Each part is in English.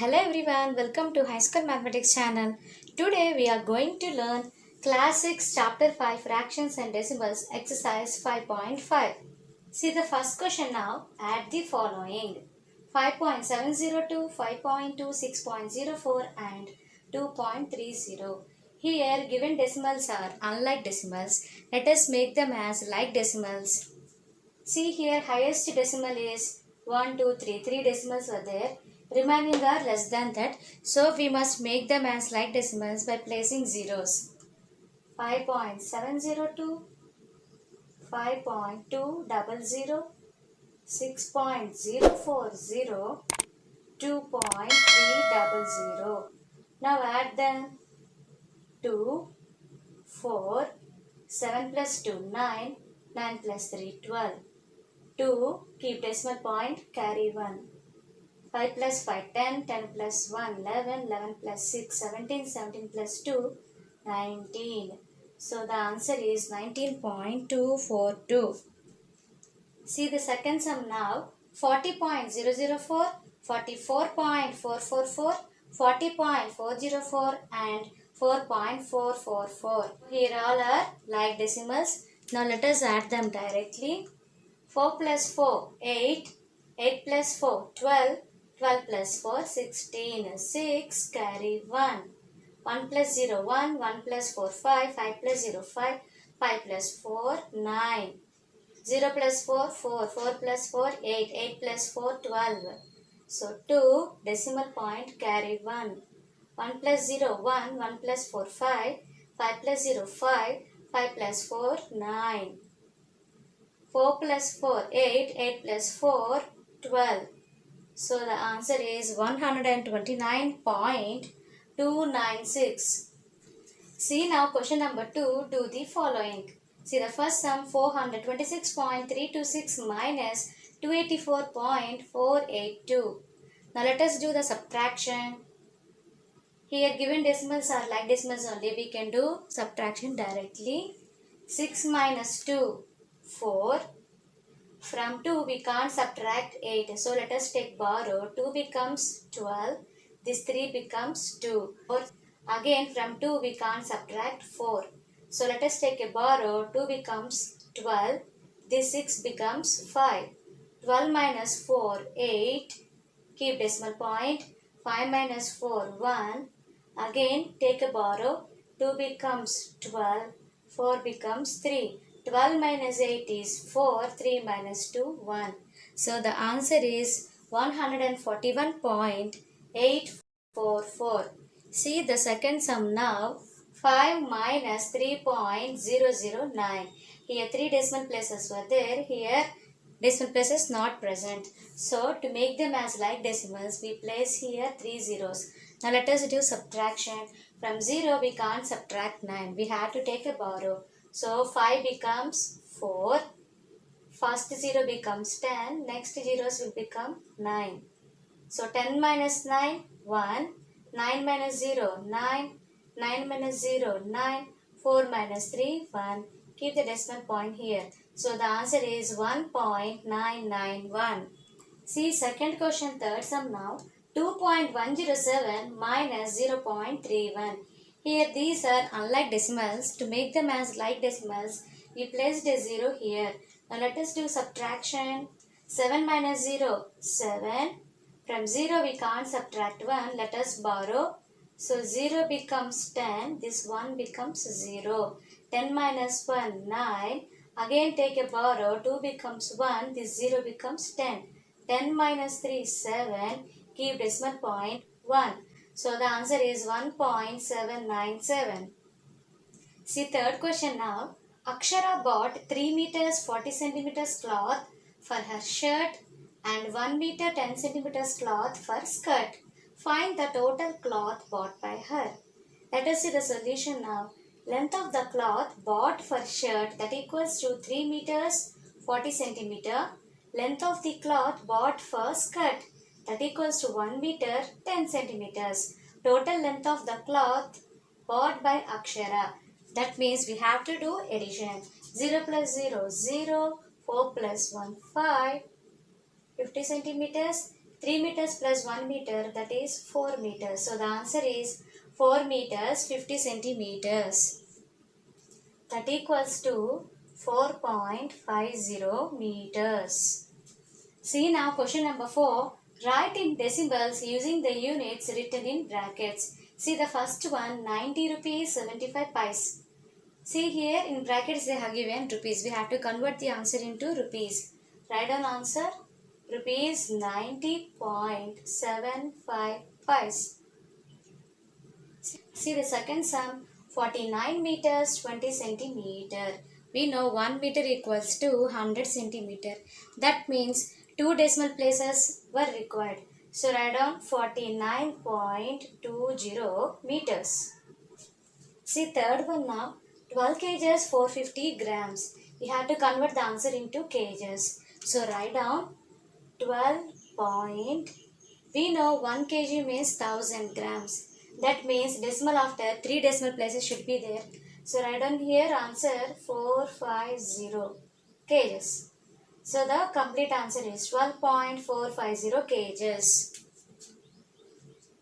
Hello everyone, welcome to High School Mathematics channel. Today we are going to learn Class 6 Chapter 5 Fractions and Decimals Exercise 5.5. See the first question now. Add the following: 5.702, 5.2, 6.04 and 2.30. Here given decimals are unlike decimals. Let us make them as like decimals. See here, highest decimal is 1, 2, 3. 3 decimals are there. Remaining are less than that. So we must make them as like decimals by placing zeros. 5.702, 5.200, 6.040, 2.300. Now add them. 2, 4, 7 plus 2, 9, 9 plus 3, 12. 2, keep decimal point, carry 1. 5 plus 5, 10, 10 plus 1, 11, 11 plus 6, 17, 17 plus 2, 19. So the answer is 19.242. See the second sum now. 40.004, 44.444, 40.404 and 4.444. Here all are like decimals. Now let us add them directly. 4 plus 4, 8. 8 plus 4, 12. 12 plus 4, 16. 6, carry 1. 1 plus 0, 1. 1 plus 4, 5. 5 plus 0, 5. 5 plus 4, 9. 0 plus 4, 4. 4 plus 4, 8. 8 plus 4, 12. So 2, decimal point, carry 1. 1 plus 0, 1. 1 plus 4, 5. 5 plus 0, 5. 5 plus 4, 9. 4 plus 4, 8. 8 plus 4, 12. So the answer is 129.296. See now question number 2. Do the following. See the first sum 426.326 minus 284.482. Now let us do the subtraction. Here given decimals are like decimals only. We can do subtraction directly. 6 minus 2, 4. From 2 we can't subtract 8. So let us take borrow. 2 becomes 12. This 3 becomes 2. Again from 2 we can't subtract 4. So let us take a borrow. 2 becomes 12. This 6 becomes 5. 12 minus 4, 8. Keep decimal point. 5 minus 4, 1. Again take a borrow. 2 becomes 12. 4 becomes 3. 12 minus 8 is 4. 3 minus 2, 1. So the answer is 141.844. See the second sum now. 5 minus 3.009. Here 3 decimal places were there. Here decimal places not present. So to make them as like decimals, we place here 3 zeros. Now let us do subtraction. From 0 we can't subtract 9. We have to take a borrow. So 5 becomes 4. First 0 becomes 10. Next zeros will become 9. So 10 minus 9, 1. 9 minus 0, 9. 9 minus 0, 9. 4 minus 3, 1. Keep the decimal point here. So the answer is 1.991. See second question, third sum now. 2.107 minus 0.31. Here these are unlike decimals. To make them as like decimals, we placed a 0 here. Now let us do subtraction. 7 minus 0, 7. From 0 we can't subtract 1. Let us borrow. So 0 becomes 10. This 1 becomes 0. 10 minus 1, 9. Again take a borrow. 2 becomes 1. This 0 becomes 10. 10 minus 3, 7. Keep decimal point, 1. So the answer is 1.797. See third question now. Akshara bought 3 meters 40 centimeters cloth for her shirt and 1 meter 10 centimeters cloth for skirt. Find the total cloth bought by her. Let us see the solution now. Length of the cloth bought for shirt, that equals to 3 meters 40 centimeter. Length of the cloth bought for skirt, that equals to 1 meter 10 centimeters. Total length of the cloth bought by Akshara. That means we have to do addition. 0 plus 0, 0. 4 plus 1, 5. 50 centimeters. 3 meters plus 1 meter, that is 4 meters. So the answer is 4 meters 50 centimeters. That equals to 4.50 meters. See now question number 4. Write in decimals using the units written in brackets. See the first one, 90 rupees 75 pice. See here in brackets they have given rupees. We have to convert the answer into rupees. Write down answer rupees 90.75 pice. See the second sum, 49 meters 20 centimeter. We know 1 meter equals to 100 centimeter. That means 2 decimal places were required. So write down 49.20 meters. See third one now, 12 kgs 450 grams. We have to convert the answer into kgs. So write down 12 point. We know 1 kg means 1000 grams. That means decimal after 3 decimal places should be there. So write down here answer 450 kgs. So the complete answer is 12.450 kgs.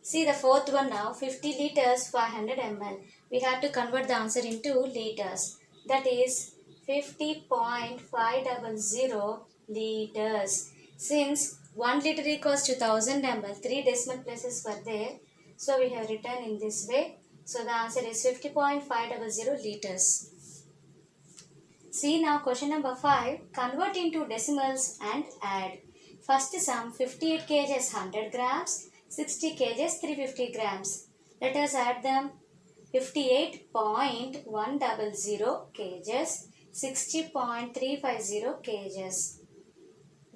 See the fourth one now, 50 liters 500 ml. We have to convert the answer into liters. That is 50.500 liters. Since 1 liter equals to 1000 ml, 3 decimal places were there. So we have written in this way. So the answer is 50.500 liters. See now question number 5. Convert into decimals and add. First sum, 58 kgs 100 grams, 60 kgs 350 grams. Let us add them. 58.100 kgs, 60.350 kgs.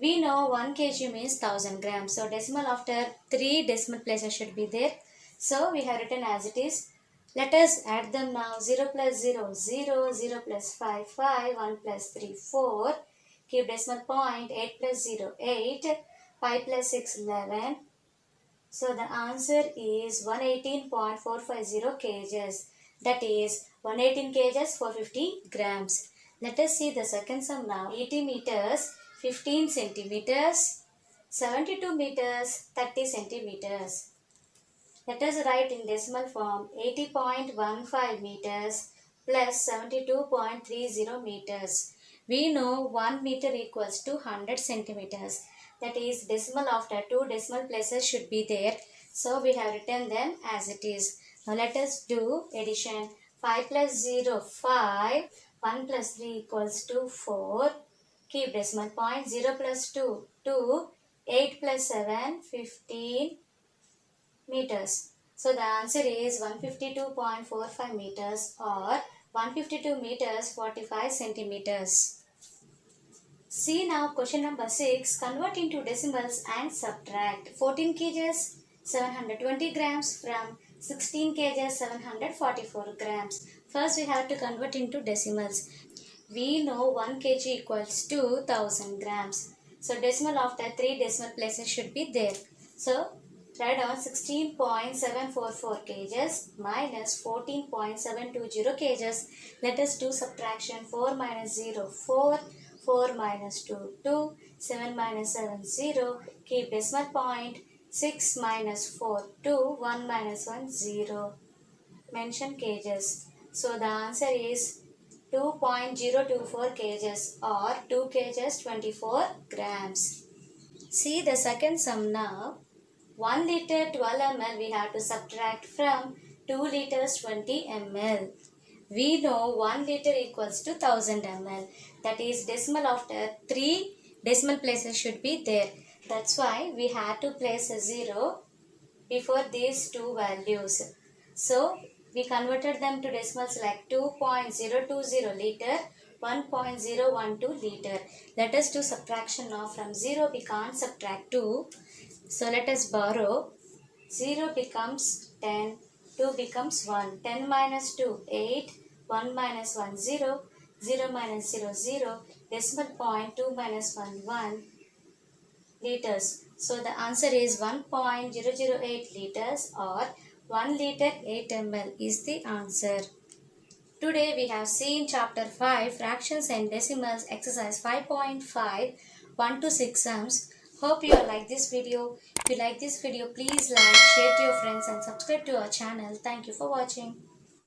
We know 1 kg means 1000 grams. So decimal after 3 decimal places should be there. So we have written as it is. Let us add them now. 0 plus 0, 0, 0 plus 5, 5, 1 plus 3, 4. Keep decimal point. 8 plus 0, 8. 5 plus 6, 11. So the answer is 118.450 kgs. That is 118 kgs 450 grams. Let us see the second sum now. 80 meters 15 centimeters. 72 meters 30 centimeters. Let us write in decimal form 80.15 meters plus 72.30 meters. We know 1 meter equals to 100 centimeters. That is decimal after 2 decimal places should be there. So we have written them as it is. Now let us do addition. 5 plus 0, 5. 1 plus 3 equals to 4. Keep decimal point. 0 plus 2, 2. 8 plus 7, 15 meters. So the answer is 152.45 meters or 152 meters 45 centimeters. See now question number 6. Convert into decimals and subtract. 14 kgs 720 grams from 16 kgs 744 grams. First we have to convert into decimals. We know 1 kg equals to 1000 grams. So decimal after 3 decimal places should be there. So write down 16.744 kgs minus 14.720 kgs. Let us do subtraction. 4 minus 0, 4. 4 minus 2, 2. 7 minus 7, 0. Keep decimal point. 6 minus 4, 2. 1 minus 1, 0. Mention kgs. So the answer is 2.024 kgs or 2 kgs 24 grams. See the second sum now. 1 liter 12 ml we have to subtract from 2 liters 20 ml. We know 1 liter equals to 1000 ml. That is decimal after 3 decimal places should be there. That's why we had to place a 0 before these two values. So we converted them to decimals like 2.020 liter, 1.012 liter. Let us do subtraction now. From 0 we can't subtract 2. So let us borrow. 0 becomes 10, 2 becomes 1. 10 minus 2, 8. 1 minus 1, 0. 0 minus 0, 0. Decimal point 2 minus 1, 1 liters. So the answer is 1.008 liters or 1 liter 8 ml is the answer. Today we have seen chapter 5 fractions and decimals exercise 5.5 1 to 6 sums. Hope you all like this video. If you like this video, please like, share to your friends and subscribe to our channel. Thank you for watching.